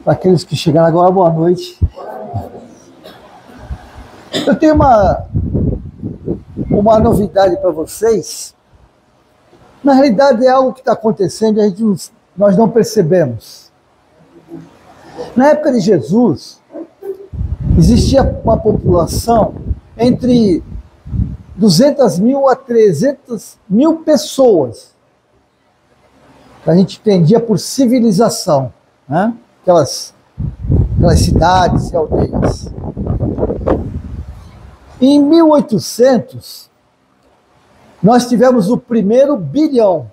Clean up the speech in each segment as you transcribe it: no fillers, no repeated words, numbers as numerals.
Para aqueles que chegaram agora, boa noite. Eu tenho uma novidade para vocês. Na realidade, é algo que está acontecendo e nós não percebemos. Na época de Jesus, existia uma população entre 200 mil a 300 mil pessoas. A gente entendia por civilização, né? Aquelas cidades e aldeias. Em 1800, nós tivemos o primeiro bilhão,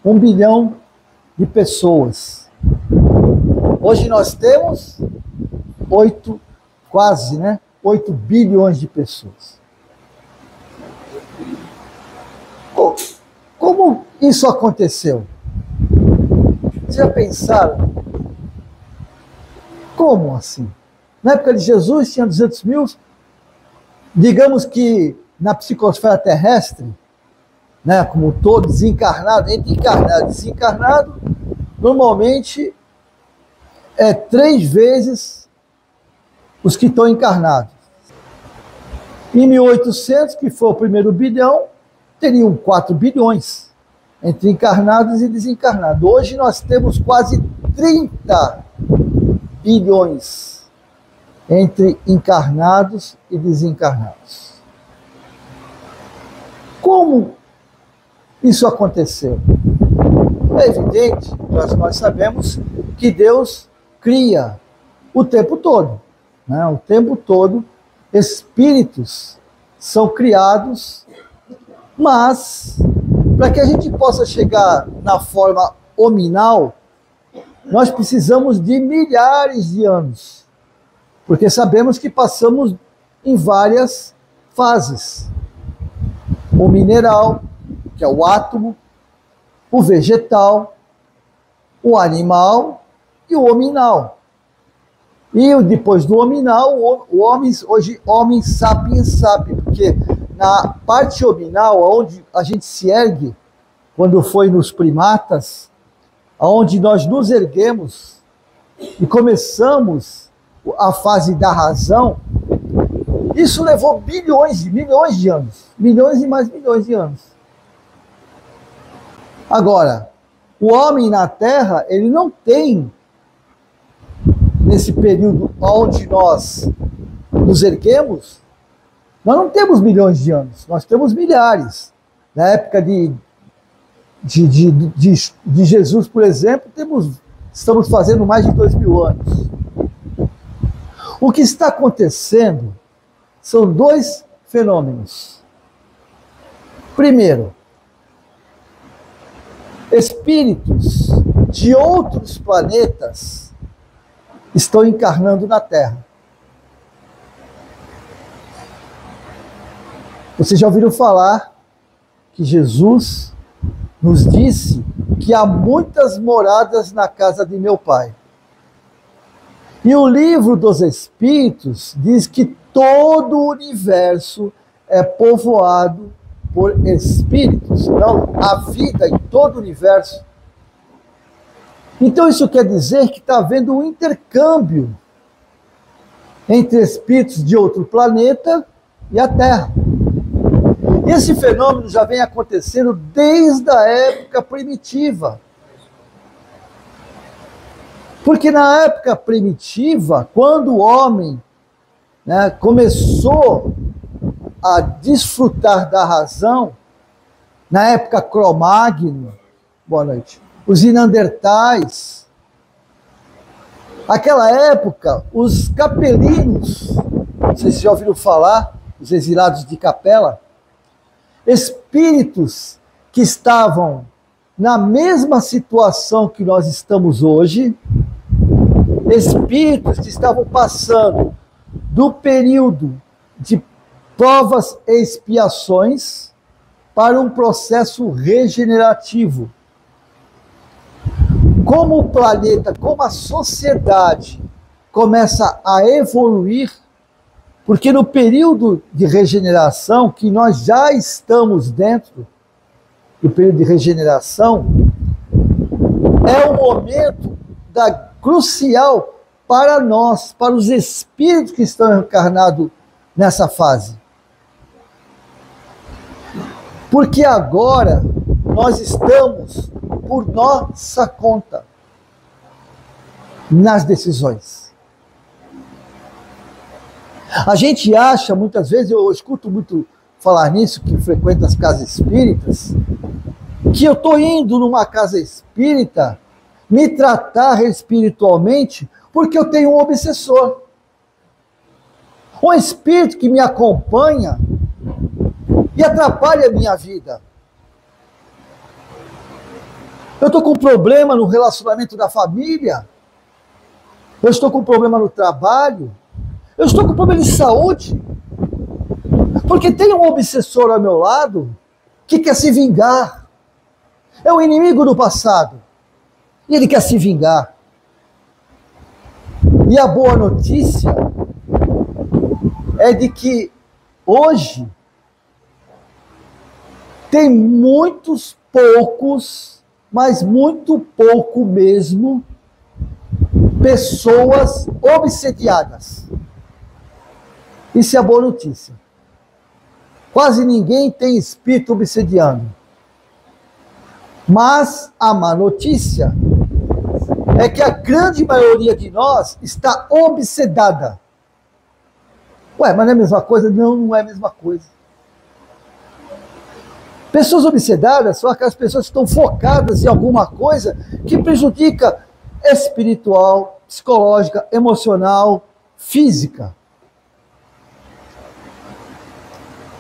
1 bilhão de pessoas. Hoje nós temos 8 bilhões de pessoas. Como isso aconteceu? Vocês já pensaram? Como assim? Na época de Jesus tinha 200 mil, digamos que na psicosfera terrestre, né, como todo desencarnado, entre encarnado e desencarnado, normalmente é 3 vezes os que estão encarnados. Em 1800, que foi o primeiro bilhão, teriam 4 bilhões entre encarnados e desencarnados. Hoje nós temos quase 30 bilhões entre encarnados e desencarnados. Como isso aconteceu? É evidente, nós sabemos que Deus cria o tempo todo, né? O tempo todo espíritos são criados, mas para que a gente possa chegar na forma hominal, nós precisamos de milhares de anos, porque sabemos que passamos em várias fases. O mineral, que é o átomo, o vegetal, o animal e o hominal. E depois do hominal, o homem sapiens sapiens, porque na parte hominal, onde a gente se ergue, quando foi nos primatas, onde nós nos erguemos e começamos a fase da razão, isso levou milhões de anos. Milhões e mais milhões de anos. Agora, o homem na Terra, ele não tem, nesse período onde nós nos erguemos, nós não temos milhões de anos, nós temos milhares. Na época de Jesus, por exemplo, estamos fazendo mais de 2000 anos. O que está acontecendo são 2 fenômenos. Primeiro, espíritos de outros planetas estão encarnando na Terra. Vocês já ouviram falar que Jesus nos disse que há muitas moradas na casa de meu Pai. E o livro dos Espíritos diz que todo o universo é povoado por espíritos. Então, a vida em todo o universo. Então, isso quer dizer que está havendo um intercâmbio entre espíritos de outro planeta e a Terra. Esse fenômeno já vem acontecendo desde a época primitiva. Porque na época primitiva, quando o homem, né, começou a desfrutar da razão, na época Cro-Magno, boa noite, os Neandertais, aquela época, os capelinos, não sei se já ouviram falar, os exilados de Capela, espíritos que estavam na mesma situação que nós estamos hoje, espíritos que estavam passando do período de provas e expiações para um processo regenerativo. Como o planeta, como a sociedade começa a evoluir, porque no período de regeneração, que nós já estamos dentro do período de regeneração, é o momento da crucial para nós, para os espíritos que estão encarnados nessa fase. Porque agora nós estamos por nossa conta nas decisões. A gente acha, muitas vezes, eu escuto muito falar nisso, que frequenta as casas espíritas, que eu estou indo numa casa espírita me tratar espiritualmente porque eu tenho um obsessor. Um espírito que me acompanha e atrapalha a minha vida. Eu estou com problema no relacionamento da família. Eu estou com problema no trabalho. Eu estou com problema de saúde. Porque tem um obsessor ao meu lado que quer se vingar. É o inimigo do passado. E ele quer se vingar. E a boa notícia é de que hoje tem muitos poucos, mas muito pouco mesmo, pessoas obsediadas. Isso é a boa notícia. Quase ninguém tem espírito obsediando. Mas a má notícia é que a grande maioria de nós está obsedada. Ué, mas não é a mesma coisa? Não, não é a mesma coisa. Pessoas obsedadas são aquelas pessoas que estão focadas em alguma coisa que prejudica espiritual, psicológica, emocional, física.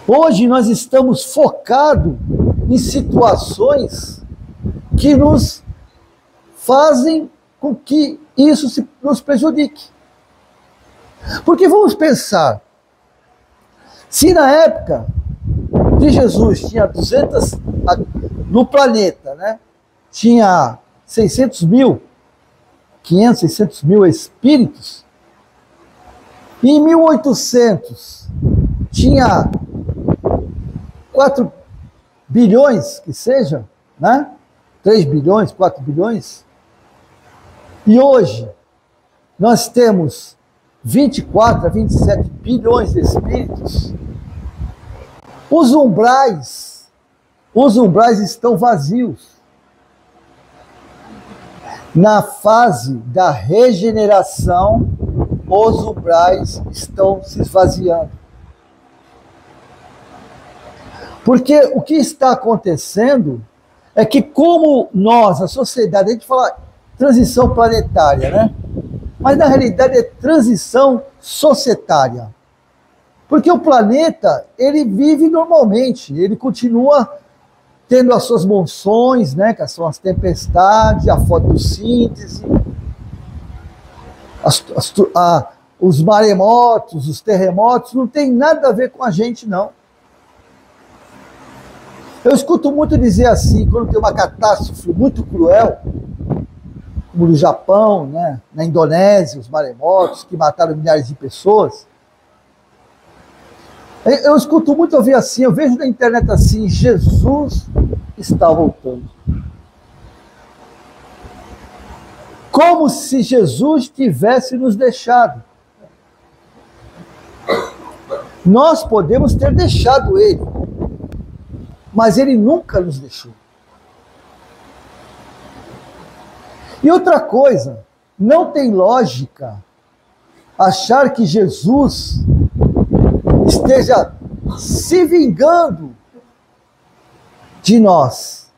Hoje nós estamos focados em situações que nos fazem com que isso nos prejudique. Porque vamos pensar, se na época de Jesus tinha 200, no planeta, né, tinha 600 mil, 500, 600 mil espíritos, e em 1800 tinha 4 bilhões, que seja, né? 3 bilhões, 4 bilhões. E hoje nós temos 24 a 27 bilhões de espíritos. Os umbrais estão vazios. Na fase da regeneração, os umbrais estão se esvaziando. Porque o que está acontecendo é que, como nós, a sociedade, a gente fala transição planetária, né? Mas na realidade é transição societária. Porque o planeta, ele vive normalmente, ele continua tendo as suas monções, né? Que são as tempestades, a fotossíntese, os maremotos, os terremotos, não tem nada a ver com a gente, não. Eu escuto muito dizer assim, quando tem uma catástrofe muito cruel, como no Japão, né, na Indonésia, os maremotos que mataram milhares de pessoas, eu escuto muito ouvir assim, eu vejo na internet assim, Jesus está voltando. Como se Jesus tivesse nos deixado. Nós podemos ter deixado ele, mas ele nunca nos deixou. E outra coisa, não tem lógica achar que Jesus esteja se vingando de nós,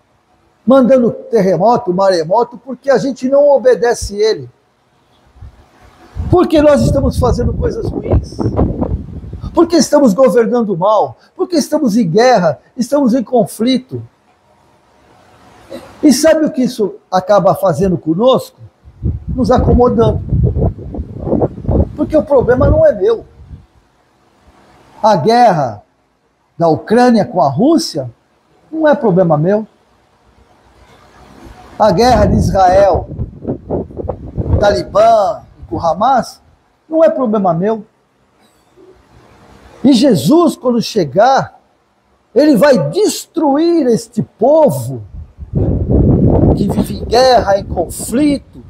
mandando terremoto, maremoto, porque a gente não obedece ele. Porque nós estamos fazendo coisas ruins. Porque estamos governando mal, porque estamos em guerra, estamos em conflito. E sabe o que isso acaba fazendo conosco? Nos acomodando. Porque o problema não é meu. A guerra da Ucrânia com a Rússia não é problema meu. A guerra de Israel, Talibã e com o Hamas, não é problema meu. E Jesus, quando chegar, ele vai destruir este povo que vive em guerra, em conflito,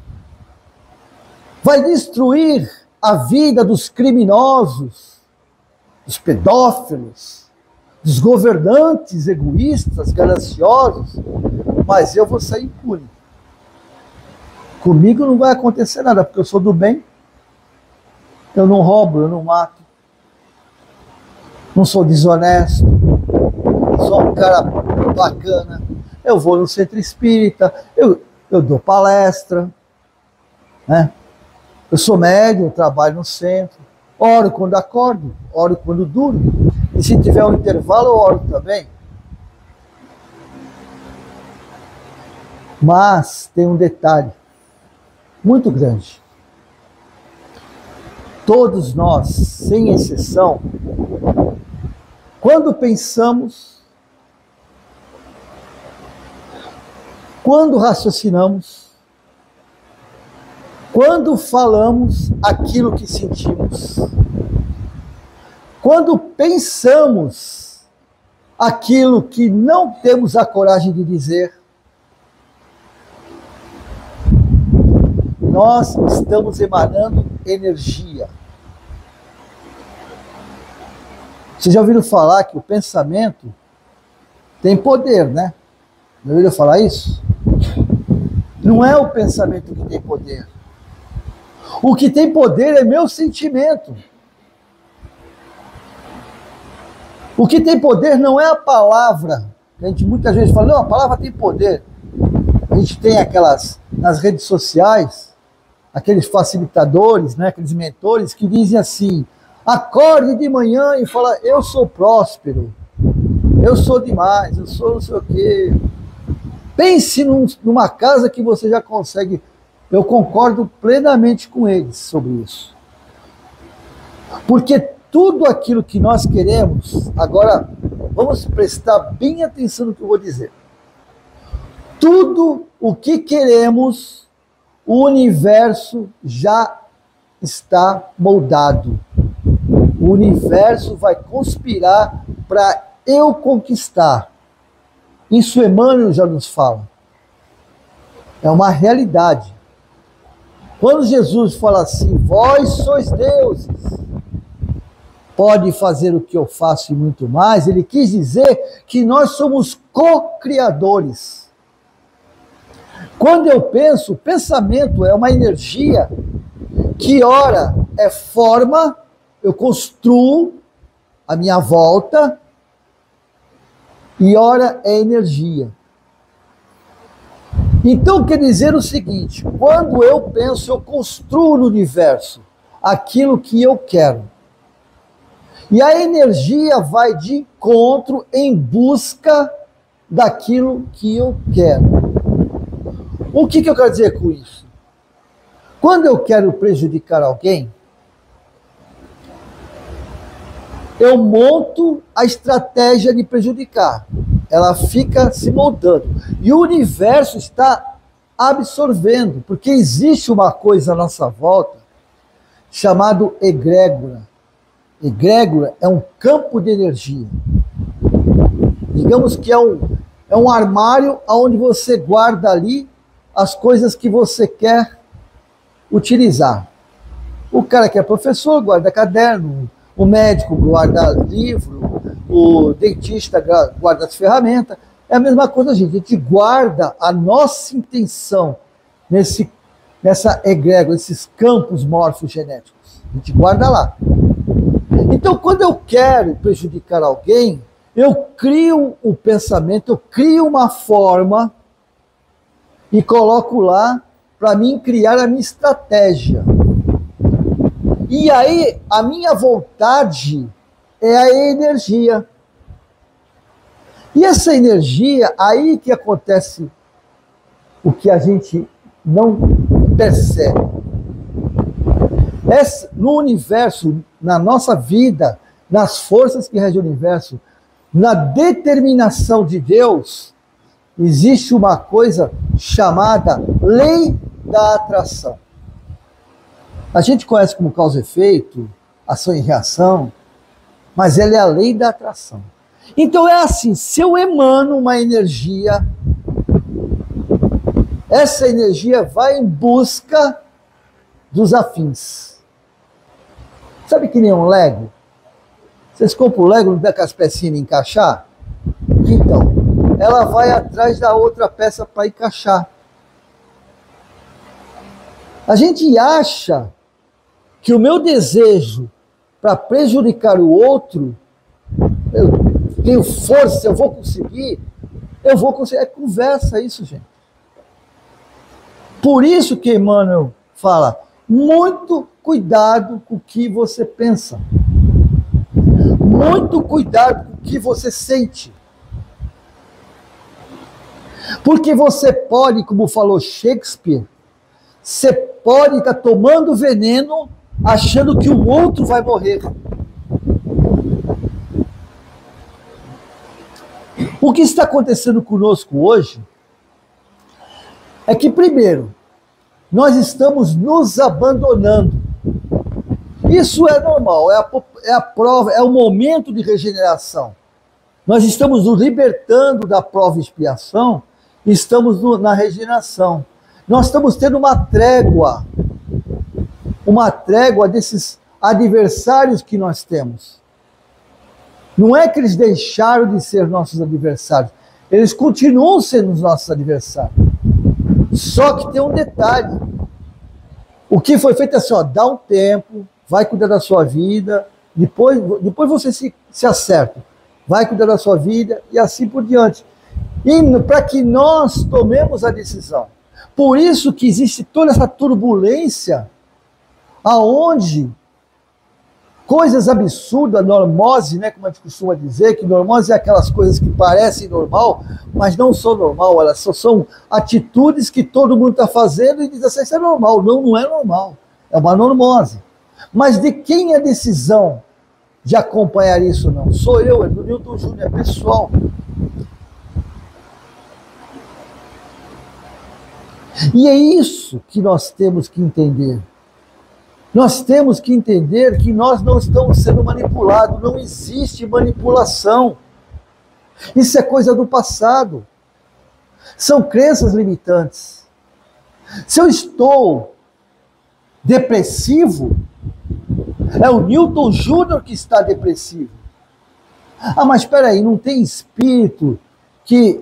vai destruir a vida dos criminosos, dos pedófilos, dos governantes egoístas, gananciosos, mas eu vou sair impune. Comigo não vai acontecer nada, porque eu sou do bem, eu não roubo, eu não mato, não sou desonesto, sou um cara bacana, eu vou no centro espírita, eu dou palestra, né? Eu sou médium, trabalho no centro, oro quando acordo, oro quando durmo, e se tiver um intervalo eu oro também. Mas tem um detalhe muito grande. Todos nós, sem exceção, quando pensamos, quando raciocinamos, quando falamos aquilo que sentimos, quando pensamos aquilo que não temos a coragem de dizer, nós estamos emanando energia. Vocês já ouviram falar que o pensamento tem poder, né? Já ouviram falar isso? Não é o pensamento que tem poder. O que tem poder é meu sentimento. O que tem poder não é a palavra. A gente muitas vezes fala, não, a palavra tem poder. A gente tem aquelas, nas redes sociais, aqueles facilitadores, né, aqueles mentores que dizem assim, acorde de manhã e fala, eu sou próspero, eu sou demais, eu sou não sei o quê. Pense numa casa que você já consegue. Eu concordo plenamente com eles sobre isso. Porque tudo aquilo que nós queremos, agora vamos prestar bem atenção no que eu vou dizer. Tudo o que queremos, o universo já está moldado. O universo vai conspirar para eu conquistar. Isso Emmanuel já nos fala. É uma realidade. Quando Jesus fala assim, vós sois deuses, pode fazer o que eu faço e muito mais, ele quis dizer que nós somos co-criadores. Quando eu penso, o pensamento é uma energia que ora é forma, eu construo a minha volta, e ora é energia. Então quer dizer o seguinte, quando eu penso, eu construo no universo aquilo que eu quero. E a energia vai de encontro em busca daquilo que eu quero. O que eu quero dizer com isso? Quando eu quero prejudicar alguém, eu monto a estratégia de prejudicar. Ela fica se moldando. E o universo está absorvendo, porque existe uma coisa à nossa volta chamado egrégora. Egrégora é um campo de energia. Digamos que é um armário onde você guarda ali as coisas que você quer utilizar. O cara que é professor guarda caderno, o médico guarda livro, o dentista guarda as ferramentas. É a mesma coisa, gente. A gente guarda a nossa intenção nessa egrégora, nesses campos morfogenéticos. A gente guarda lá. Então, quando eu quero prejudicar alguém, eu crio o pensamento, eu crio uma forma e coloco lá para mim criar a minha estratégia. E aí, a minha vontade é a energia. E essa energia, aí que acontece o que a gente não percebe. No universo, na nossa vida, nas forças que regem o universo, na determinação de Deus, existe uma coisa chamada lei da atração. A gente conhece como causa e efeito, ação e reação, mas ela é a lei da atração. Então é assim, se eu emano uma energia, essa energia vai em busca dos afins. Sabe que nem um Lego? Vocês compram o Lego, não dá com as pecinhas encaixar? Então, ela vai atrás da outra peça para encaixar. A gente acha que o meu desejo para prejudicar o outro, eu tenho força, eu vou conseguir. É conversa isso, gente. Por isso que Emmanuel fala, muito cuidado com o que você pensa. Muito cuidado com o que você sente. Porque você pode, como falou Shakespeare, você pode estar tomando veneno achando que o outro vai morrer. O que está acontecendo conosco hoje é que, primeiro, nós estamos nos abandonando. Isso é normal, é a prova, é o momento de regeneração. Nós estamos nos libertando da prova e expiação, estamos na regeneração. Nós estamos tendo uma trégua desses adversários que nós temos. Não é que eles deixaram de ser nossos adversários, eles continuam sendo os nossos adversários. Só que tem um detalhe. O que foi feito é assim, ó, dá um tempo, vai cuidar da sua vida, depois você se acerta, vai cuidar da sua vida e assim por diante. E para que nós tomemos a decisão. Por isso que existe toda essa turbulência, aonde coisas absurdas, normose, né, como a gente costuma dizer, que normose é aquelas coisas que parecem normal, mas não são normal, elas só são atitudes que todo mundo está fazendo e diz assim, isso é normal. Não, não é normal, é uma normose. Mas de quem é a decisão de acompanhar isso? Não sou eu, é do Newton Júnior, é pessoal. E é isso que nós temos que entender. Nós temos que entender que nós não estamos sendo manipulados, não existe manipulação. Isso é coisa do passado. São crenças limitantes. Se eu estou depressivo, é o Newton Júnior que está depressivo. Ah, mas espera aí, não tem espírito que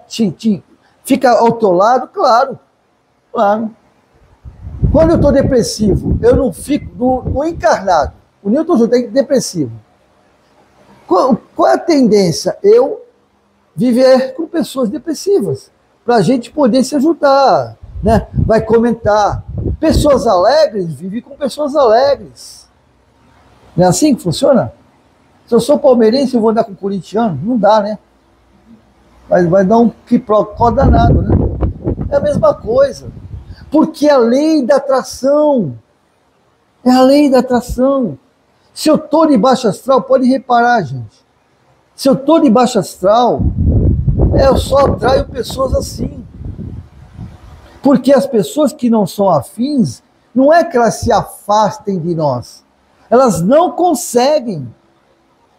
te fica ao teu lado? Claro, claro. Quando eu estou depressivo, eu não fico no encarnado. O Newton Júnior tem depressivo. Qual é a tendência? Eu viver com pessoas depressivas, para a gente poder se ajudar, né? Vai comentar. Pessoas alegres vivem com pessoas alegres. Não é assim que funciona? Se eu sou palmeirense, eu vou andar com corintiano? Não dá, né? Vai dar um quiprocó danado, né? É a mesma coisa. Porque é a lei da atração. É a lei da atração. Se eu estou de baixo astral, pode reparar, gente. Se eu estou de baixo astral, eu só atraio pessoas assim. Porque as pessoas que não são afins, não é que elas se afastem de nós. Elas não conseguem.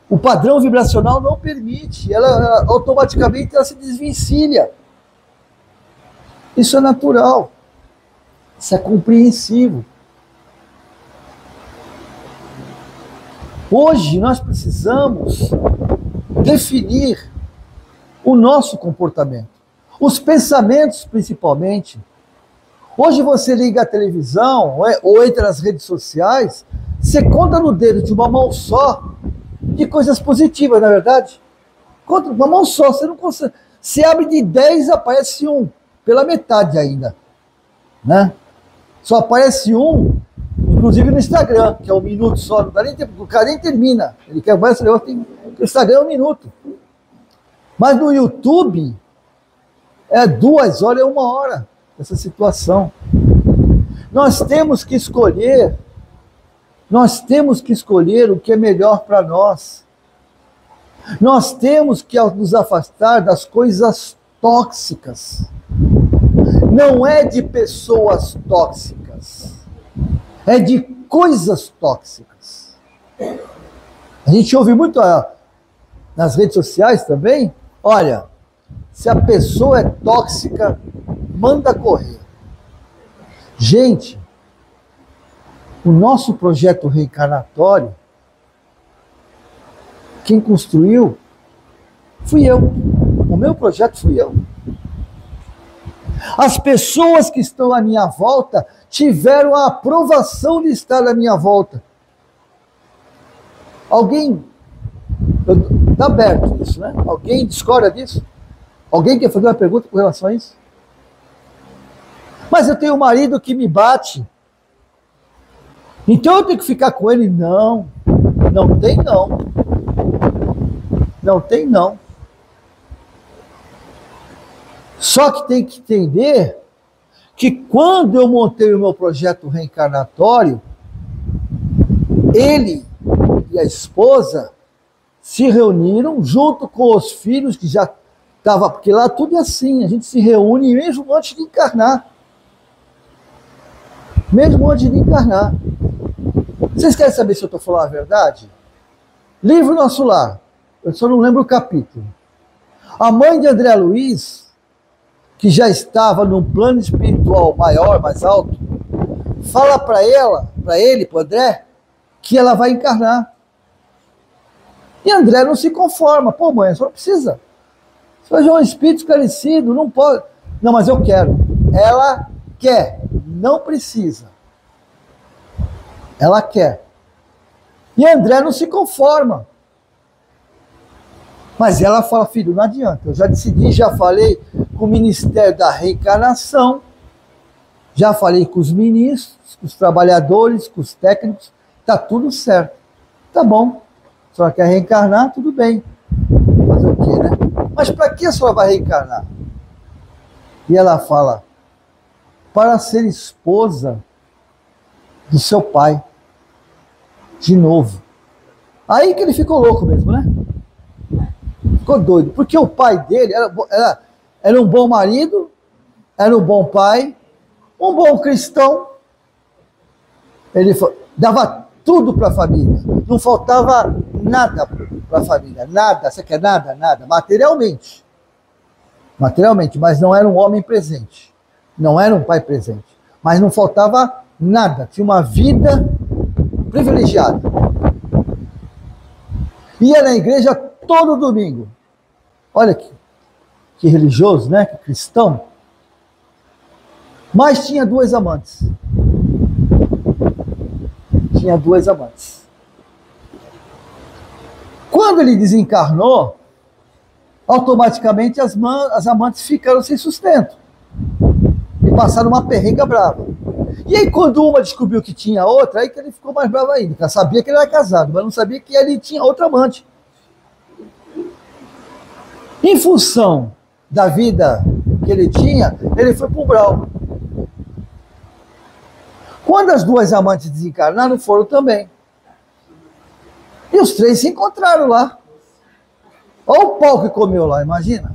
O padrão vibracional não permite. Ela automaticamente ela se desvencilha. Isso é natural. Isso é compreensivo. Hoje nós precisamos definir o nosso comportamento. Os pensamentos, principalmente. Hoje você liga a televisão ou entra nas redes sociais, você conta no dedo de uma mão só de coisas positivas, não é verdade? Conta uma mão só, você não consegue. Se abre de 10, aparece um, pela metade ainda. Né? Só aparece um, inclusive no Instagram, que é 1 minuto só, não dá nem tempo, o cara nem termina. Ele quer mais, o Instagram é 1 minuto. Mas no YouTube, é 2 horas, é 1 hora, essa situação. Nós temos que escolher o que é melhor para nós. Nós temos que nos afastar das coisas tóxicas. Não é de pessoas tóxicas, é de coisas tóxicas. A gente ouve muito nas redes sociais também, olha, se a pessoa é tóxica, manda correr. Gente, O nosso projeto reencarnatório, quem construiu fui eu. O meu projeto fui eu. As pessoas que estão à minha volta tiveram a aprovação de estar à minha volta. Alguém, está aberto isso, né? Alguém discorda disso? Alguém quer fazer uma pergunta com relação a isso? Mas eu tenho um marido que me bate, então eu tenho que ficar com ele? Não, não tem não. Não tem não. Só que tem que entender que quando eu montei o meu projeto reencarnatório, ele e a esposa se reuniram junto com os filhos que já estavam, porque lá tudo é assim, a gente se reúne mesmo antes de encarnar. Mesmo antes de encarnar. Vocês querem saber se eu estou falando a verdade? Livro Nosso Lar, eu só não lembro o capítulo. A mãe de André Luiz, que já estava num plano espiritual maior, mais alto, fala para ele, para André, que ela vai encarnar. E André não se conforma. Pô, mãe, só não precisa. Você é um espírito esclarecido, não pode. Não, mas eu quero. Ela quer, não precisa. Ela quer. E André não se conforma. Mas ela fala, filho, não adianta. Eu já decidi, já falei com o Ministério da Reencarnação, já falei com os ministros, com os trabalhadores, com os técnicos, tá tudo certo. Tá bom. A senhora quer reencarnar? Tudo bem. Fazer o quê, né? Mas para que a senhora vai reencarnar? E ela fala, para ser esposa do seu pai. De novo. Aí que ele ficou louco mesmo, né? Ficou doido. Porque o pai dele era um bom marido, era um bom pai, um bom cristão. Ele dava tudo para a família. Não faltava nada para a família. Nada. Você quer nada? Nada. Materialmente. Materialmente. Mas não era um homem presente. Não era um pai presente. Mas não faltava nada. Tinha uma vida privilegiada. Ia na igreja todo domingo. Olha que religioso, né? Que cristão. Mas tinha 2 amantes. Tinha 2 amantes. Quando ele desencarnou, automaticamente as amantes ficaram sem sustento. E passaram uma perrenga brava. E aí quando uma descobriu que tinha outra, aí que ele ficou mais bravo ainda. Ela sabia que ele era casado, mas não sabia que ele tinha outra amante. Em função da vida que ele tinha, ele foi para o umbral. Quando as 2 amantes desencarnaram, foram também. E os 3 se encontraram lá. Olha o pau que comeu lá, imagina.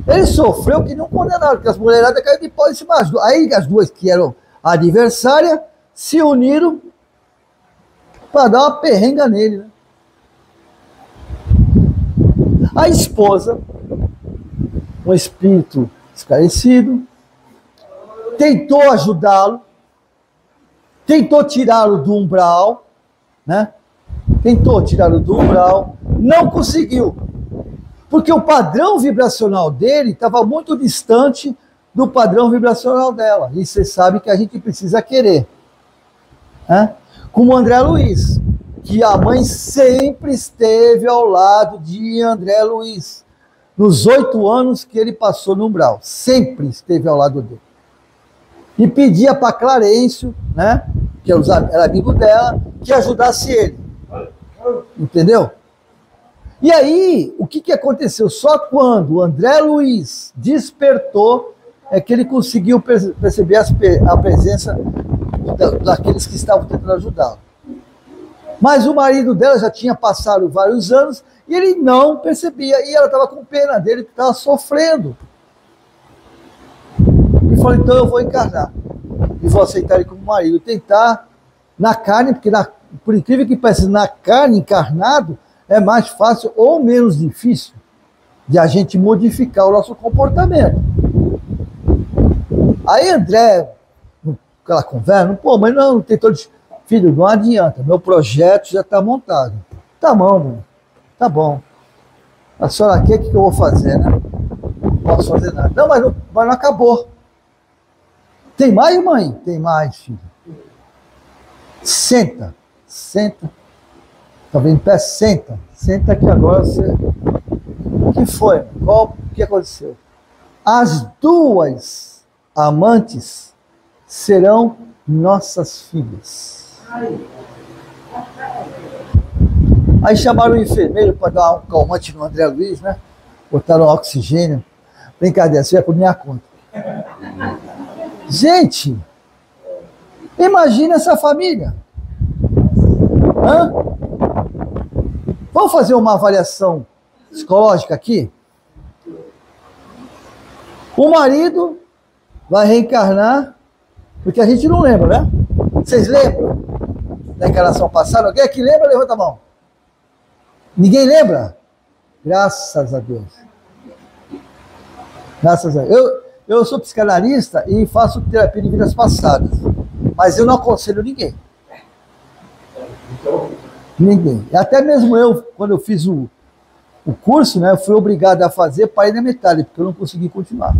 Ele sofreu que não condenaram, porque as mulheradas caíram de pau em cima. Aí as 2 que eram adversárias se uniram para dar uma perrenga nele, né? A esposa, um espírito esclarecido, tentou ajudá-lo, tentou tirá-lo do umbral, né? Tentou tirá-lo do umbral, não conseguiu, porque o padrão vibracional dele estava muito distante do padrão vibracional dela, e você sabe que a gente precisa querer, né? Como André Luiz, que a mãe sempre esteve ao lado de André Luiz, nos 8 anos que ele passou no umbral, sempre esteve ao lado dele. E pedia para Clarencio, né, que era amigo dela, que ajudasse ele. Entendeu? E aí, o que aconteceu? Só quando o André Luiz despertou, é que ele conseguiu perceber a presença daqueles que estavam tentando ajudá-lo. Mas o marido dela já tinha passado vários anos e ele não percebia. E ela estava com pena dele, que estava sofrendo. E falou, então eu vou encarnar. E vou aceitar ele como marido. Tentar na carne, porque por incrível que pareça, na carne, encarnado, é mais fácil ou menos difícil de a gente modificar o nosso comportamento. Aí André, aquela conversa, pô, mas não tentou Filho, não adianta, meu projeto já está montado. Tá bom, mãe. Tá bom. A senhora quer, o que eu vou fazer, né? Não posso fazer nada. Não, mas não acabou. Tem mais, mãe? Tem mais, filho. Senta. Senta. Tá vendo em pé? Senta. Senta que agora você... O que foi? O que aconteceu? As duas amantes serão nossas filhas. Aí chamaram o enfermeiro para dar um calmante no André Luiz, né? Botaram oxigênio. Brincadeira, isso é por minha conta. Gente, imagina essa família. Hã? Vamos fazer uma avaliação psicológica aqui? O marido vai reencarnar, porque a gente não lembra, né? Vocês lembram da encarnação passada? Alguém aqui lembra? Levanta a mão. Ninguém lembra? Graças a Deus. Graças a Deus. Eu sou psicanalista e faço terapia de vidas passadas, mas eu não aconselho ninguém. Ninguém. Até mesmo eu, quando eu fiz o curso, né, eu fui obrigado a fazer para ir na metade, porque eu não consegui continuar.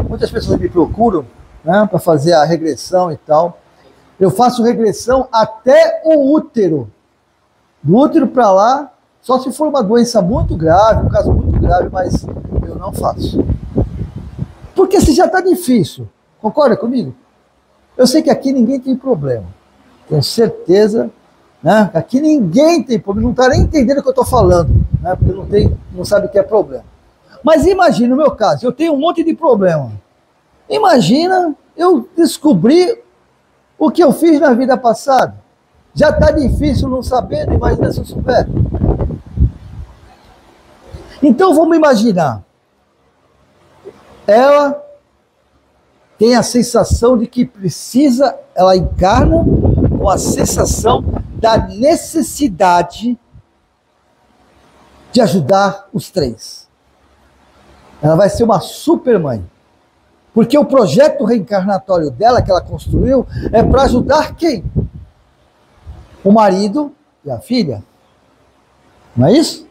Muitas pessoas me procuram, né, para fazer a regressão e tal. Eu faço regressão até o útero. Do útero para lá, só se for uma doença muito grave, um caso muito grave, mas eu não faço. Porque se já está difícil, concorda comigo? Eu sei que aqui ninguém tem problema. Tenho certeza, né? Aqui ninguém tem problema, não está nem entendendo o que eu estou falando, né? Porque não sabe o que é problema. Mas imagina o meu caso, eu tenho um monte de problema. Imagina eu descobrir o que eu fiz na vida passada. Já está difícil não sabendo, imagina se eu souber. Então vamos imaginar. Ela tem a sensação de que precisa, ela encarna com a sensação da necessidade de ajudar os três. Ela vai ser uma super mãe. Porque o projeto reencarnatório dela, que ela construiu, é para ajudar quem? O marido e a filha. Não é isso?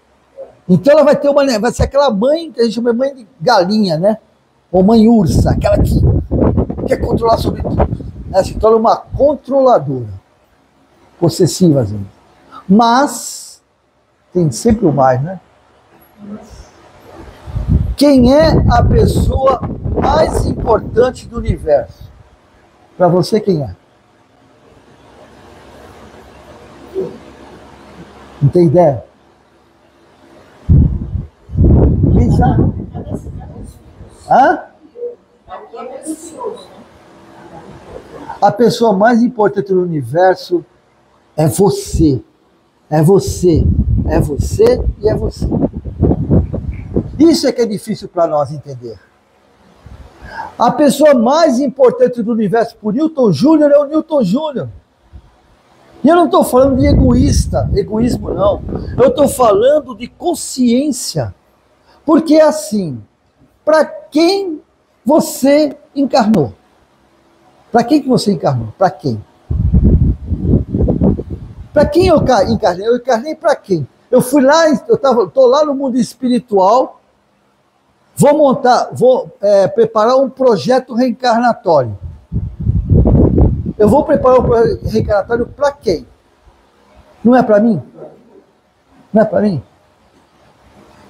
Então ela vai ser aquela mãe que a gente chama de mãe de galinha, né? Ou mãe ursa, aquela que quer controlar sobre tudo. Ela se torna uma controladora. Possessiva, às vezes. Mas, tem sempre o mais, né? Quem é a pessoa mais importante do universo? Para você, quem é? Não tem ideia? Quem sabe? Hã? A pessoa mais importante do universo é você. É você. É você e é você. Isso é que é difícil para nós entender. A pessoa mais importante do universo por Newton Júnior é o Newton Júnior. E eu não estou falando de egoísmo não. Eu estou falando de consciência. Porque é assim, para quem você encarnou? Para quem que você encarnou? Para quem? Para quem eu encarnei? Eu encarnei para quem? Eu fui lá, estou lá no mundo espiritual, vou preparar um projeto reencarnatório. Eu vou preparar um projeto reencarnatório para quem? Não é para mim? Não é para mim?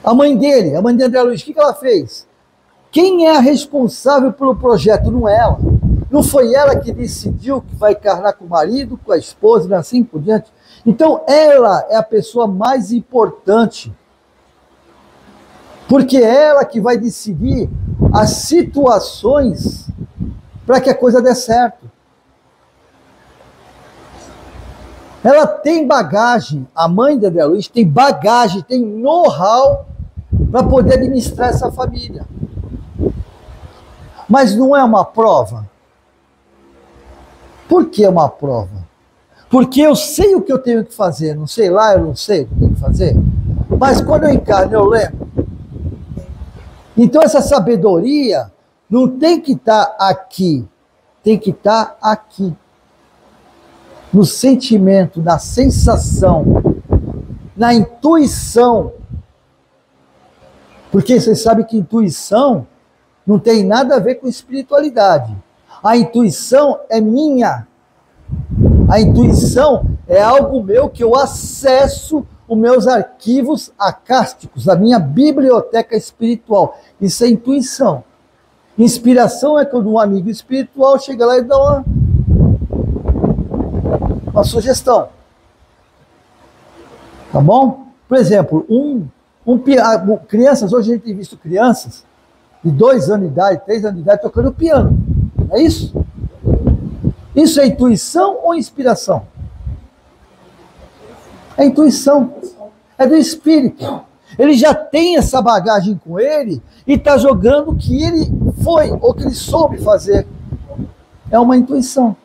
A mãe dele, a mãe de André Luiz, o que ela fez? Quem é a responsável pelo projeto? Não é ela. Não foi ela que decidiu que vai encarnar com o marido, com a esposa, e assim por diante. Então, ela é a pessoa mais importante. Porque é ela que vai decidir as situações para que a coisa dê certo. Ela tem bagagem, a mãe de André Luiz tem bagagem, tem know-how para poder administrar essa família. Mas não é uma prova. Por que é uma prova? Porque eu sei o que eu tenho que fazer, não sei lá, eu não sei o que eu tenho que fazer. Mas quando eu encarno, eu lembro. Então essa sabedoria não tem que estar aqui, tem que estar aqui. no sentimento, na sensação, na intuição. Porque você sabe que intuição não tem nada a ver com espiritualidade. A intuição é minha. A intuição é algo meu que eu acesso os meus arquivos acásticos, a minha biblioteca espiritual. Isso é intuição. Inspiração é quando um amigo espiritual chega lá e dá uma sugestão. Tá bom? Por exemplo, crianças, hoje a gente tem visto crianças de 2 anos de idade, 3 anos de idade, tocando piano. É isso? Isso é intuição ou inspiração? É intuição. É do espírito. Ele já tem essa bagagem com ele e está jogando o que ele foi ou que ele soube fazer. É uma intuição.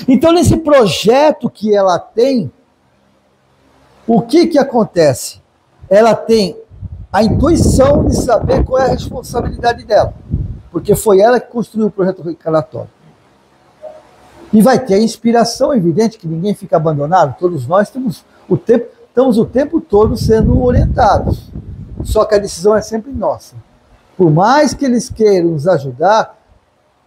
Então, nesse projeto que ela tem, o que acontece? Ela tem a intuição de saber qual é a responsabilidade dela, porque foi ela que construiu o projeto reencarnatório. E vai ter a inspiração, evidente que ninguém fica abandonado, todos nós estamos o tempo todo sendo orientados, só que a decisão é sempre nossa. Por mais que eles queiram nos ajudar,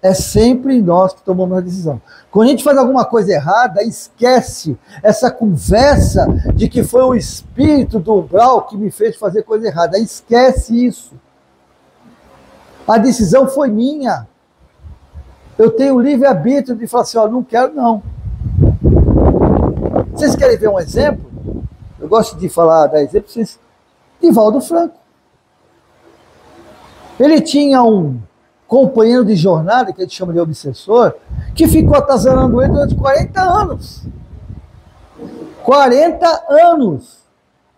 é sempre nós que tomamos a decisão. Quando a gente faz alguma coisa errada, esquece essa conversa de que foi o espírito do umbral que me fez fazer coisa errada. Esquece isso. A decisão foi minha. Eu tenho o livre-arbítrio de falar assim, ó, não quero não. Vocês querem ver um exemplo? Eu gosto de dar exemplo, vocês. Divaldo Franco. Ele tinha um companheiro de jornada, que a gente chama de obsessor, que ficou atazanando ele durante 40 anos. 40 anos.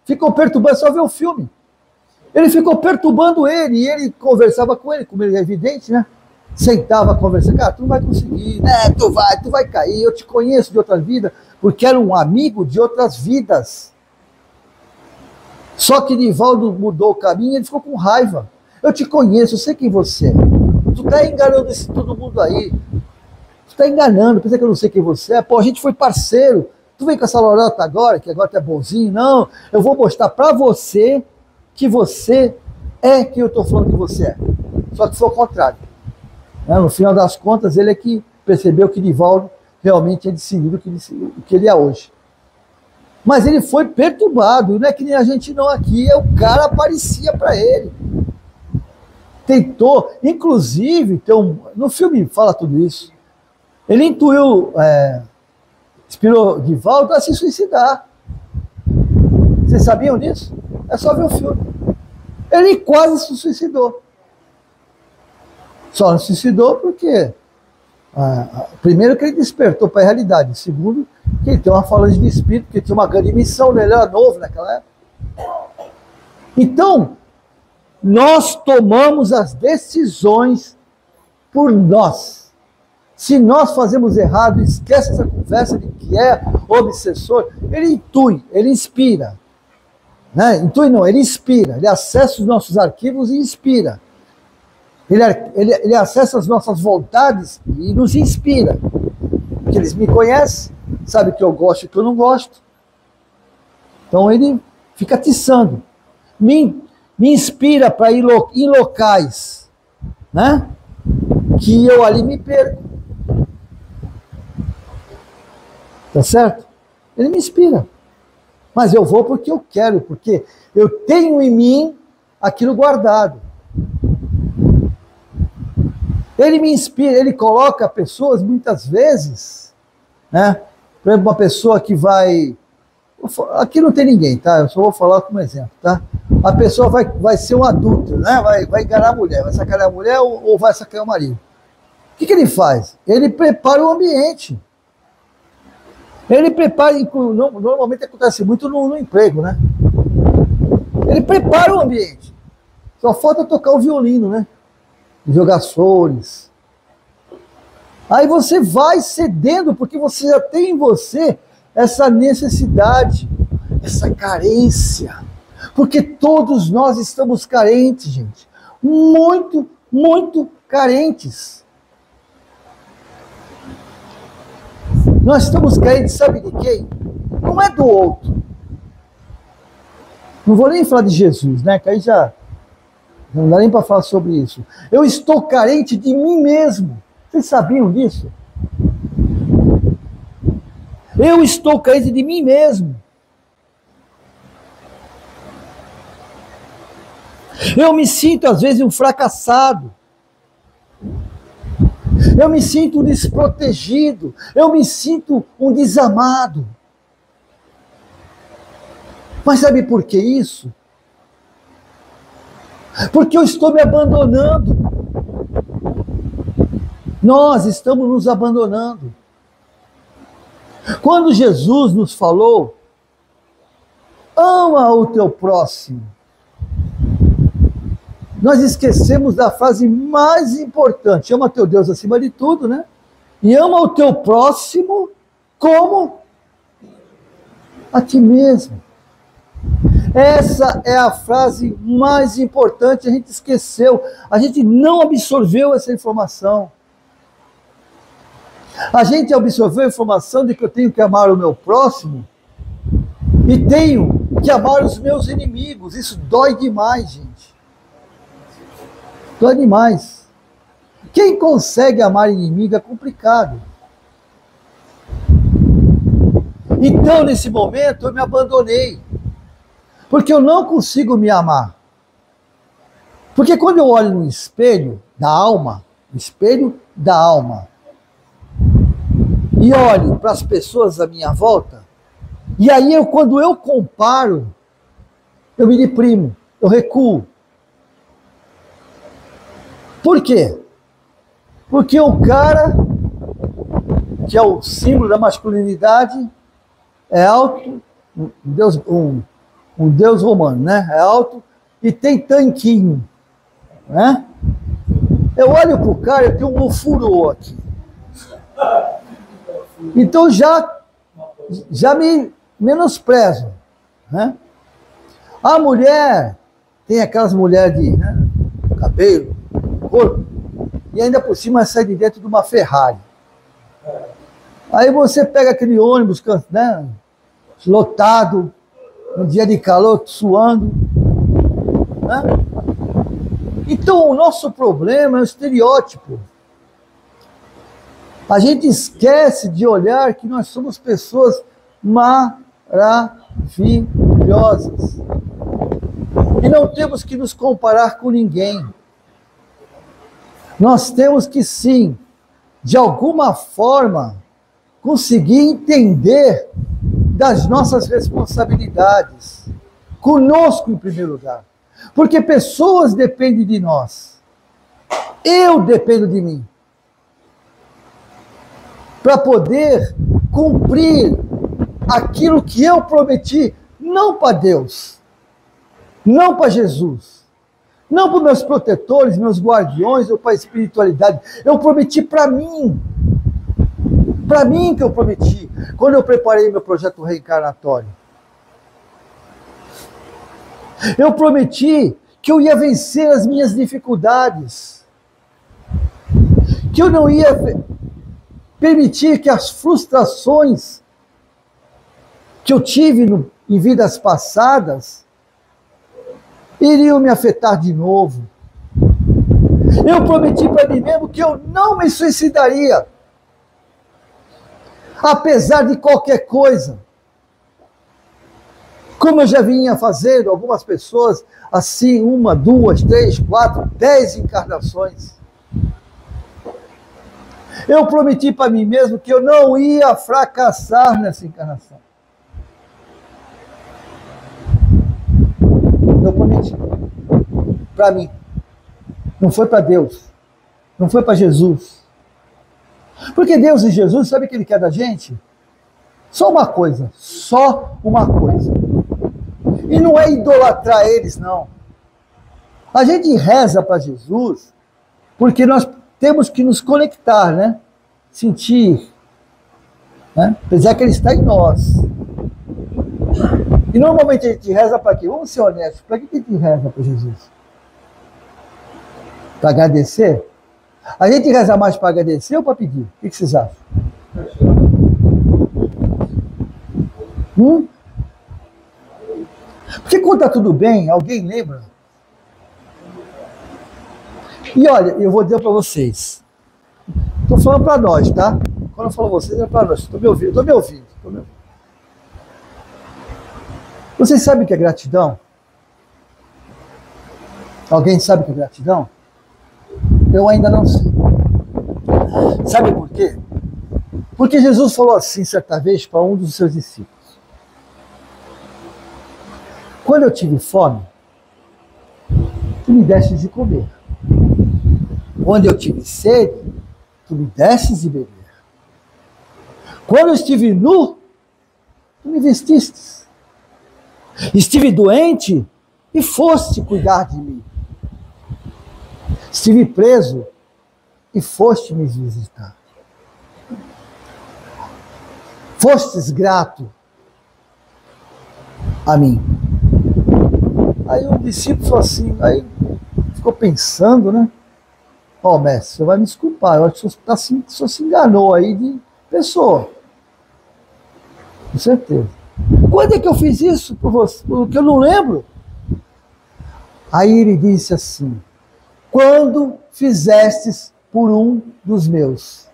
Ficou perturbando, só ver o filme. Ele ficou perturbando ele, e ele conversava com ele, como ele é evidente, né? Sentava, conversava, cara, tu não vai conseguir, né? Tu vai cair, eu te conheço de outra vida, porque era um amigo de outras vidas. Só que Divaldo mudou o caminho e ele ficou com raiva. Eu te conheço, eu sei quem você é. Tu tá enganando todo mundo aí. Tu tá enganando, pensa que eu não sei quem você é. Pô, a gente foi parceiro. Tu vem com essa lorota agora, que agora tu é bonzinho. Não, eu vou mostrar pra você que você é quem eu tô falando que você é. Só que foi o contrário. No final das contas, ele é que percebeu que Divaldo realmente tinha decidido o que ele é hoje. Mas ele foi perturbado, não é que nem a gente não aqui, o cara aparecia para ele. Tentou, inclusive, no filme fala tudo isso, ele inspirou Divaldo a se suicidar. Vocês sabiam disso? É só ver o filme. Ele quase se suicidou. Só não se suicidou porque, primeiro, que ele despertou para a realidade. Segundo, que ele tem uma falange de espírito, que tinha uma grande missão, né? Ele era novo naquela época. Então, nós tomamos as decisões por nós. Se nós fazemos errado, esquece essa conversa de que é obsessor, ele intui, ele inspira. Né? Intui não, ele inspira, ele acessa os nossos arquivos e inspira. Ele acessa as nossas vontades e nos inspira. Porque eles me conhecem, sabe que eu gosto e que eu não gosto. Então ele fica atiçando. Me inspira para ir em locais, né? Que eu ali me perco. Tá certo? Ele me inspira. Mas eu vou porque eu quero, porque eu tenho em mim aquilo guardado. Ele me inspira, ele coloca pessoas, muitas vezes, né? Por exemplo, uma pessoa que vai... Aqui não tem ninguém, tá? Eu só vou falar como exemplo, tá? A pessoa vai ser um adulto, né? Vai enganar a mulher, vai sacanear a mulher ou vai sacanear o marido. O que ele faz? Ele prepara o ambiente. Ele prepara, normalmente acontece muito no emprego, né? Ele prepara o ambiente. Só falta tocar o violino, né? Jogar flores. Aí você vai cedendo, porque você já tem em você essa necessidade, essa carência. Porque todos nós estamos carentes, gente. Muito, muito carentes. Nós estamos carentes, sabe de quem? Não é do outro. Não vou nem falar de Jesus, né? Que aí já não dá nem para falar sobre isso. Eu estou carente de mim mesmo. Vocês sabiam disso? Eu estou carente de mim mesmo. Eu me sinto, às vezes, um fracassado. Eu me sinto um desprotegido. Eu me sinto um desamado. Mas sabe por que isso? Porque eu estou me abandonando. Nós estamos nos abandonando. Quando Jesus nos falou, ama o teu próximo, nós esquecemos da frase mais importante. Ama teu Deus acima de tudo, né? E ama o teu próximo como a ti mesmo. Essa é a frase mais importante, a gente esqueceu. A gente não absorveu essa informação. A gente absorveu a informação de que eu tenho que amar o meu próximo e tenho que amar os meus inimigos. Isso dói demais, gente. Dói demais. Quem consegue amar inimigo é complicado. Então, nesse momento, eu me abandonei. Porque eu não consigo me amar. Porque quando eu olho no espelho da alma, no espelho da alma, e olho para as pessoas à minha volta, e aí quando eu comparo, eu me deprimo, eu recuo. Por quê? Porque o cara, que é o símbolo da masculinidade, é alto, um deus romano, né? É alto e tem tanquinho, né? Eu olho para o cara, eu tenho um ofurô aqui. Então já me menosprezo, né? A mulher tem aquelas mulheres de, né, cabelo, corpo, e ainda por cima sai de dentro de uma Ferrari. Aí você pega aquele ônibus, né, lotado, um dia de calor, suando, né? Então o nosso problema é o estereótipo. A gente esquece de olhar que nós somos pessoas maravilhosas. E não temos que nos comparar com ninguém. Nós temos que, sim, de alguma forma, conseguir entender das nossas responsabilidades. Conosco, em primeiro lugar. Porque pessoas dependem de nós. Eu dependo de mim. Para poder cumprir aquilo que eu prometi, não para Deus, não para Jesus, não para meus protetores, meus guardiões, ou para a espiritualidade. Eu prometi para mim que eu prometi, quando eu preparei meu projeto reencarnatório. Eu prometi que eu ia vencer as minhas dificuldades, que eu não ia permitir que as frustrações que eu tive em vidas passadas iriam me afetar de novo. Eu prometi para mim mesmo que eu não me suicidaria, apesar de qualquer coisa. Como eu já vinha fazendo, algumas pessoas, assim, 1, 2, 3, 4, 10 encarnações. Eu prometi para mim mesmo que eu não ia fracassar nessa encarnação. Eu prometi. Para mim. Não foi para Deus. Não foi para Jesus. Porque Deus e Jesus, sabe o que Ele quer da gente? Só uma coisa. Só uma coisa. E não é idolatrar eles, não. A gente reza para Jesus porque nós temos que nos conectar, né? Sentir, né? Apesar que Ele está em nós. E normalmente a gente reza para quê? Vamos ser honestos. Para que a gente reza para Jesus? Para agradecer? A gente reza mais para agradecer ou para pedir? O que vocês acham? Porque quando está tudo bem, alguém lembra? E olha, eu vou dizer para vocês. Estou falando para nós, tá? Quando eu falo vocês, é para nós. Estou me ouvindo. Vocês sabem o que é gratidão? Alguém sabe o que é gratidão? Eu ainda não sei. Sabe por quê? Porque Jesus falou assim certa vez para um dos seus discípulos. Quando eu tive fome, tu me destes de comer. Quando eu tive sede, tu me destes de beber. Quando eu estive nu, tu me vestistes. Estive doente e foste cuidar de mim. Estive preso e foste me visitar. Fostes grato a mim. Aí o discípulo falou assim, aí ficou pensando, né? Ó, mestre, você vai me desculpar, eu acho que o senhor se enganou aí de pessoa. Com certeza. Quando é que eu fiz isso por você? Porque eu não lembro. Aí ele disse assim, quando fizestes por um dos meus.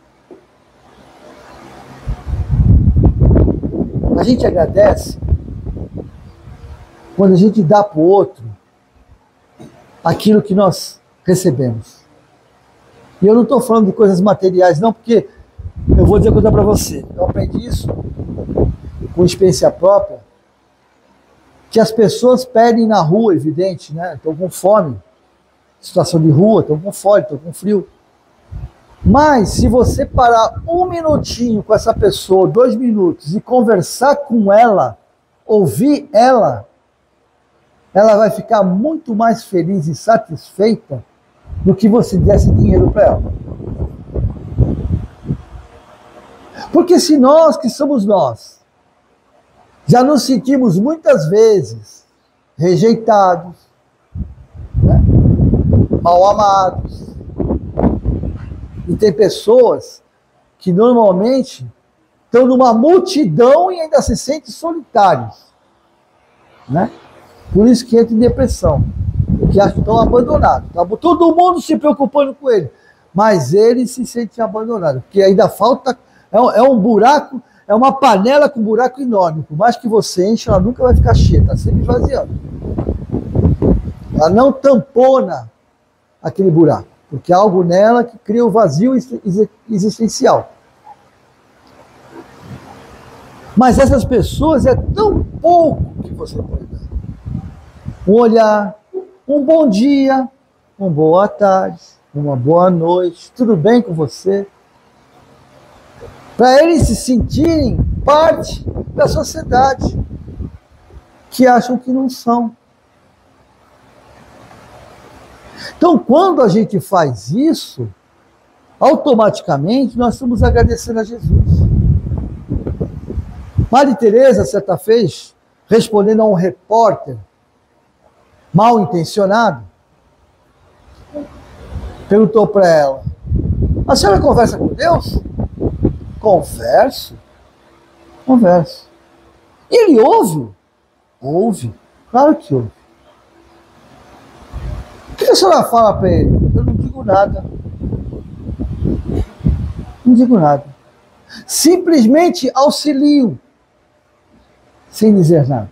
A gente agradece quando a gente dá para o outro aquilo que nós recebemos. E eu não estou falando de coisas materiais, não, porque eu vou dizer uma coisa para você. Eu aprendi isso com experiência própria, que as pessoas pedem na rua, evidente, né? Estão com fome, situação de rua, estão com fome, estão com frio. Mas se você parar um minutinho com essa pessoa, 2 minutos, e conversar com ela, ouvir ela, ela vai ficar muito mais feliz e satisfeita do que você desse dinheiro para ela. Porque se nós, que somos nós, já nos sentimos muitas vezes rejeitados, né? Mal amados, e tem pessoas que normalmente estão numa multidão e ainda se sentem solitários, né? Por isso que entra em depressão, porque acham que estão abandonados. Tá? Todo mundo se preocupando com ele, mas ele se sente abandonado, porque ainda falta, é um buraco, é uma panela com um buraco enorme. Por mais que você enche, ela nunca vai ficar cheia, está sempre esvaziando. Ela não tampona aquele buraco, porque há algo nela que cria o vazio existencial. Mas essas pessoas é tão pouco que você pode dar. Um olhar, um bom dia, uma boa tarde, uma boa noite, tudo bem com você? Para eles se sentirem parte da sociedade, que acham que não são. Então, quando a gente faz isso, automaticamente nós estamos agradecendo a Jesus. Maria Teresa, certa vez, respondendo a um repórter mal intencionado, perguntou para ela, a senhora conversa com Deus? Converso. Ele ouve? Ouve, claro que ouve. O que a senhora fala para ele? Eu não digo nada. Não digo nada. Simplesmente auxilio, sem dizer nada.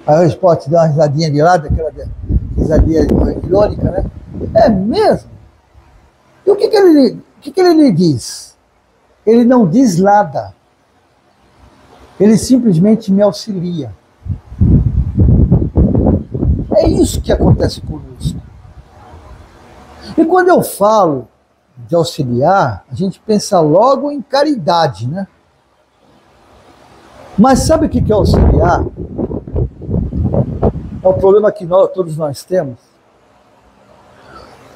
Aí o Spot dá uma risadinha de lado, aquela risadinha irônica, né? É mesmo? E o que ele lhe diz? Ele não diz nada. Ele simplesmente me auxilia. É isso que acontece conosco. E quando eu falo de auxiliar, a gente pensa logo em caridade, né? Mas sabe o que é auxiliar? É o problema que todos nós temos.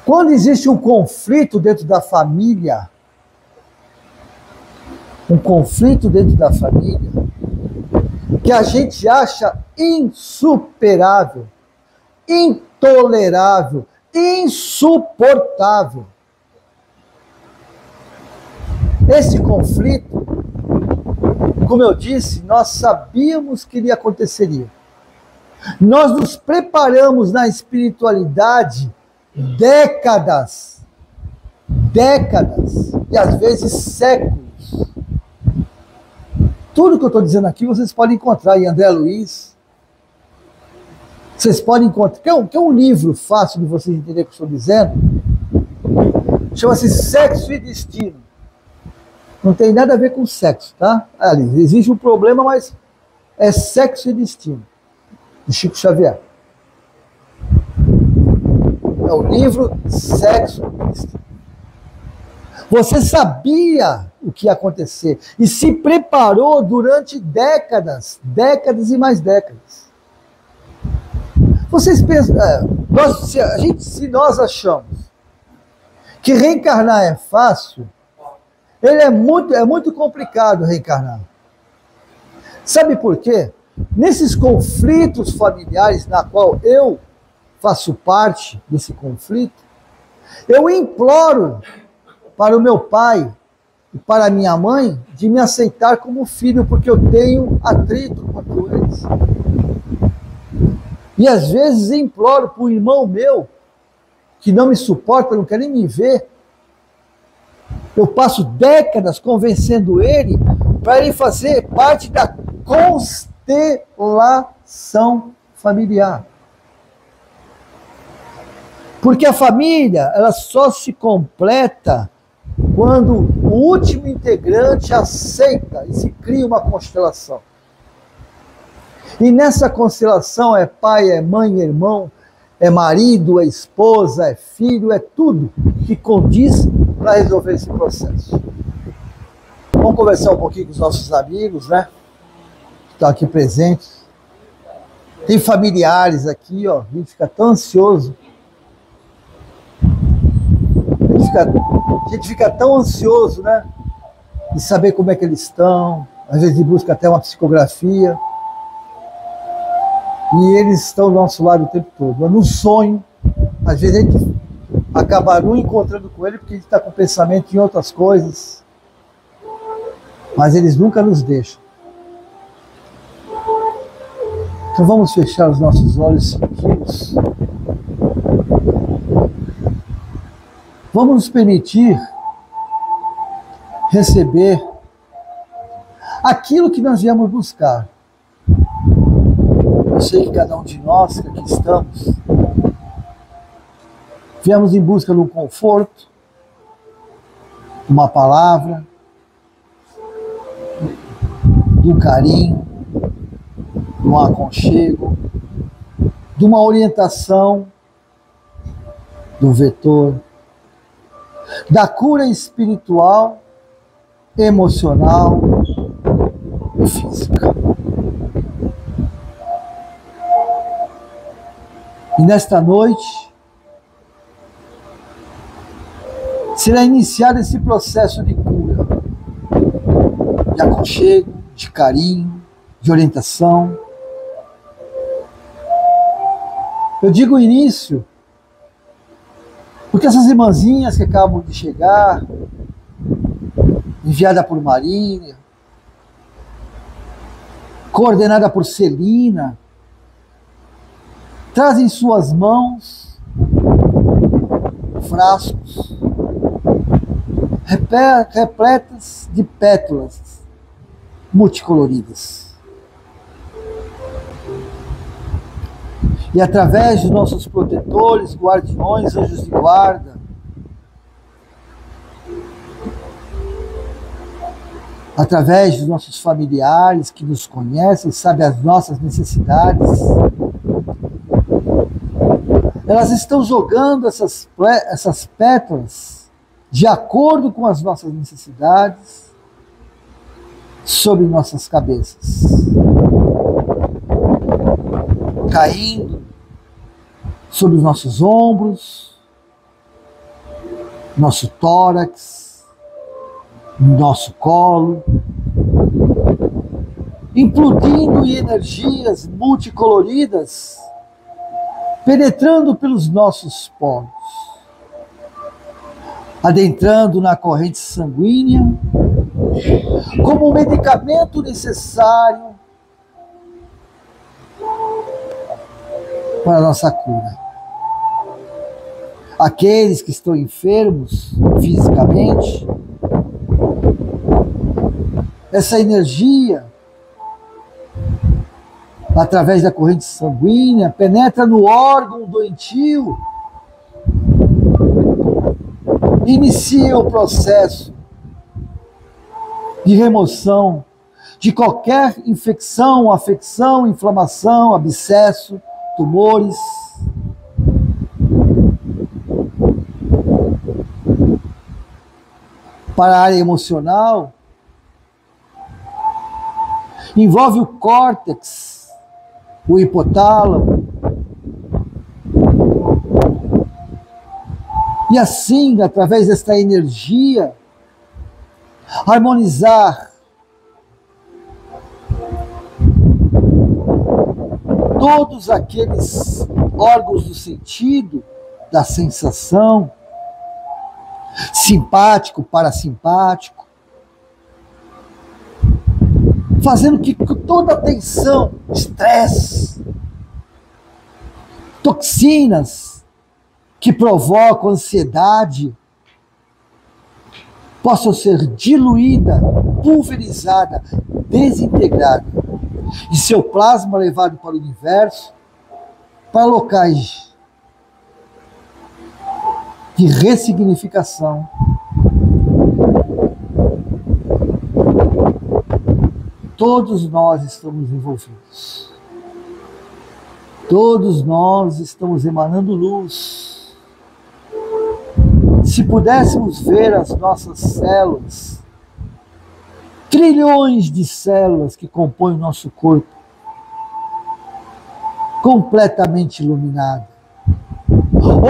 Quando existe um conflito dentro da família, que a gente acha insuperável, intolerável, insuportável. Esse conflito como eu disse, nós sabíamos que ele aconteceria. Nós nos preparamos na espiritualidade décadas, e às vezes séculos. Tudo que eu estou dizendo aqui vocês podem encontrar em André Luiz. Vocês podem encontrar, que é um livro fácil de vocês entenderem o que eu estou dizendo. Chama-se Sexo e Destino. Não tem nada a ver com sexo, tá? Existe um problema, mas é Sexo e Destino, de Chico Xavier. É o livro Sexo e Destino. Você sabia o que ia acontecer e se preparou durante décadas e mais décadas. Vocês pensam, se nós achamos que reencarnar é fácil, é muito complicado reencarnar. Sabe por quê? Nesses conflitos familiares, na qual eu faço parte desse conflito, eu imploro para o meu pai e para a minha mãe de me aceitar como filho, porque eu tenho atrito com eles. E às vezes imploro para um irmão meu que não me suporta, não quer nem me ver. Eu passo décadas convencendo ele para ele fazer parte da constelação familiar. Porque a família, ela só se completa quando o último integrante aceita e se cria uma constelação. E nessa constelação é pai, é mãe, é irmão, é marido, é esposa, é filho, é tudo que condiz para resolver esse processo. Vamos conversar um pouquinho com os nossos amigos, né? Que estão aqui presentes. Tem familiares aqui, ó. A gente fica tão ansioso. A gente fica tão ansioso, né? De saber como é que eles estão. Às vezes busca até uma psicografia. E eles estão do nosso lado o tempo todo. No sonho, às vezes a gente acaba não encontrando com ele porque a gente está com o pensamento em outras coisas. Mas eles nunca nos deixam. Então vamos fechar os nossos olhos sentidos. Vamos nos permitir receber aquilo que nós viemos buscar. Eu sei que cada um de nós que aqui estamos, viemos em busca de um conforto, de uma palavra, de um carinho, de um aconchego, de uma orientação, de um vetor, da cura espiritual, emocional e física. E nesta noite, será iniciado esse processo de cura, de aconchego, de carinho, de orientação. Eu digo início, porque essas irmãzinhas que acabam de chegar, enviada por Marília, coordenada por Celina, trazem em suas mãos frascos repletas de pétalas multicoloridas. E através dos nossos protetores, guardiões, anjos de guarda, através dos nossos familiares que nos conhecem, sabem as nossas necessidades, elas estão jogando essas pétalas de acordo com as nossas necessidades sobre nossas cabeças, caindo sobre os nossos ombros, nosso tórax, nosso colo, implodindo em energias multicoloridas, penetrando pelos nossos poros, adentrando na corrente sanguínea, como um medicamento necessário para a nossa cura. Aqueles que estão enfermos fisicamente, essa energia, através da corrente sanguínea, penetra no órgão doentio, inicia o processo de remoção de qualquer infecção, afecção, inflamação, abscesso, tumores. Para a área emocional, envolve o córtex, o hipotálamo, e assim, através desta energia, harmonizar todos aqueles órgãos do sentido, da sensação, simpático, parasimpático, fazendo que toda a tensão, estresse, toxinas que provocam ansiedade possam ser diluída, pulverizada, desintegrada, e seu plasma levado para o universo, para locais de ressignificação. Todos nós estamos envolvidos. Todos nós estamos emanando luz. Se pudéssemos ver as nossas células, trilhões de células que compõem o nosso corpo, completamente iluminado.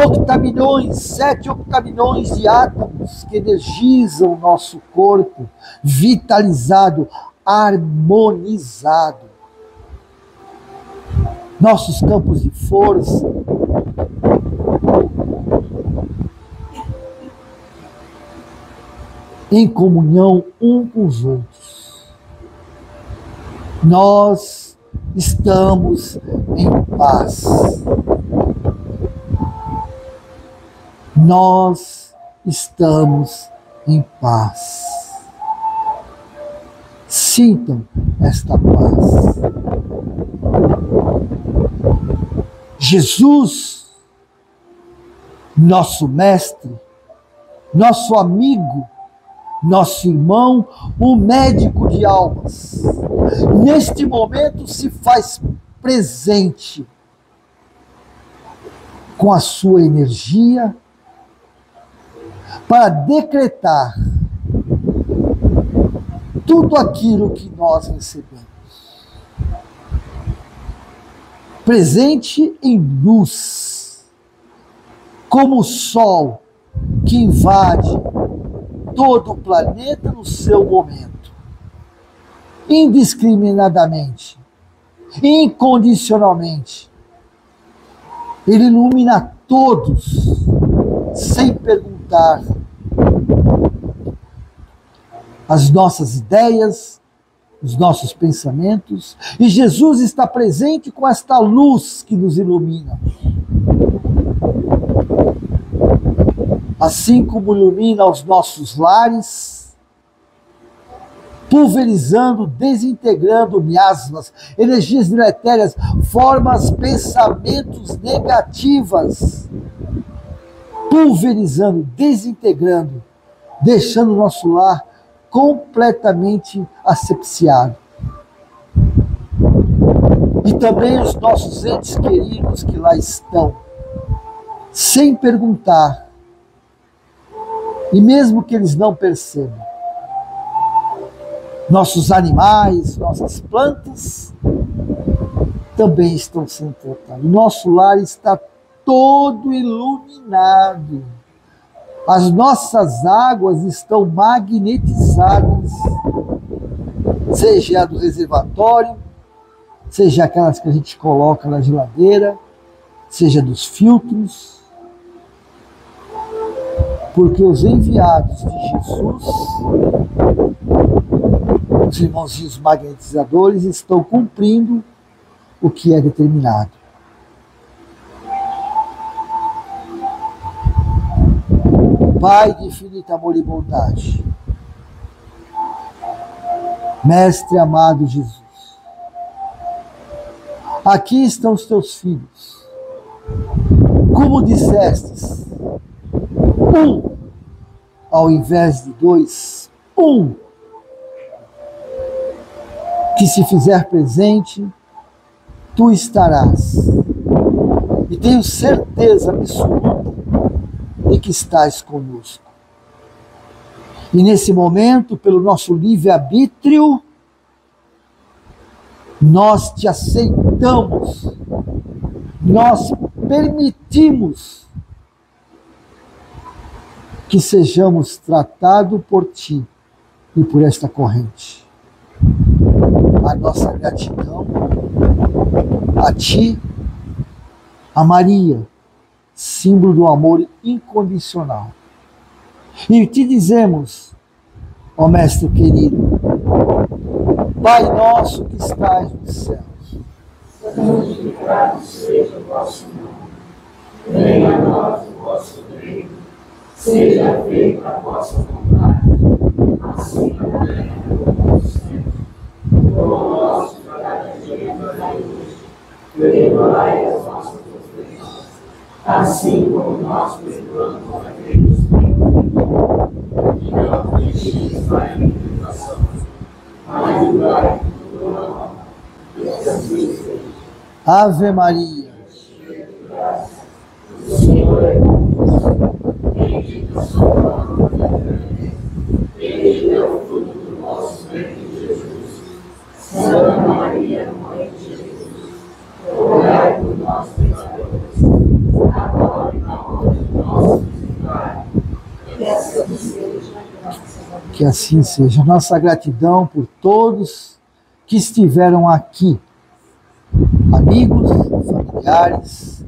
Octamilhões, 7 octamilhões de átomos que energizam o nosso corpo, vitalizado, harmonizado. Nossos campos de força, em comunhão um com os outros. Nós estamos em paz. Nós estamos em paz. Sintam esta paz. Jesus, nosso mestre, nosso amigo, nosso irmão, o médico de almas, neste momento se faz presente com a sua energia para decretar tudo aquilo que nós recebemos. Presente em luz, como o sol que invade todo o planeta no seu momento, indiscriminadamente, incondicionalmente. Ele ilumina todos, sem perguntar as nossas ideias, os nossos pensamentos, e Jesus está presente com esta luz que nos ilumina. Assim como ilumina os nossos lares, pulverizando, desintegrando miasmas, energias deletérias, formas, pensamentos negativas, pulverizando, desintegrando, deixando o nosso lar completamente asepsiado. E também os nossos entes queridos que lá estão, sem perguntar, e mesmo que eles não percebam. Nossos animais, nossas plantas também estão sendo tratados. Nosso lar está todo iluminado. As nossas águas estão magnetizadas, seja a do reservatório, seja aquelas que a gente coloca na geladeira, seja dos filtros. porque os enviados de Jesus, os irmãozinhos magnetizadores, estão cumprindo o que é determinado. Pai de infinito amor e bondade, Mestre amado Jesus, aqui estão os teus filhos. Como dissestes, um ao invés de dois, um que se fizer presente, tu estarás. E tenho certeza absoluta de que estás conosco. E nesse momento, pelo nosso livre-arbítrio, nós te aceitamos, nós permitimos que sejamos tratados por ti e por esta corrente. A nossa gratidão a ti, a Maria, símbolo do amor incondicional. E te dizemos, ó Mestre querido, Pai nosso que estás nos céus, santificado seja o vosso nome, venha a nós o vosso reino, seja feita a vossa vontade, assim na terra como no céu. O nosso cada dia nos dai hoje, perdoai as nossas ofensas, assim como nós perdoamos a quem nos tem ofendido, e não deixeis cair em tentação, mas livrai-nos do mal. E assim seja. Ave Maria, cheia de graça, o Senhor é convosco, bendita sois vós entre as mulheres, bendito é o fruto do vosso ventre, Jesus. Santa Maria, Mãe de Jesus, rogai por nós, pecadores, agora e na hora de nossa morte. Que assim seja, graças a Deus. que assim seja. Nossa gratidão por todos que estiveram aqui, amigos, familiares,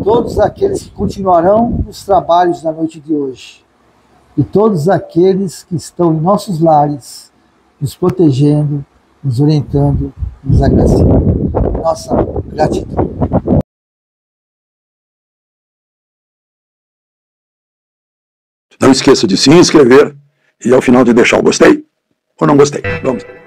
todos aqueles que continuarão nos trabalhos da noite de hoje, e todos aqueles que estão em nossos lares, nos protegendo, nos orientando, nos agraciando. Nossa gratidão. Não esqueça de se inscrever e ao final de deixar o gostei ou não gostei. Vamos.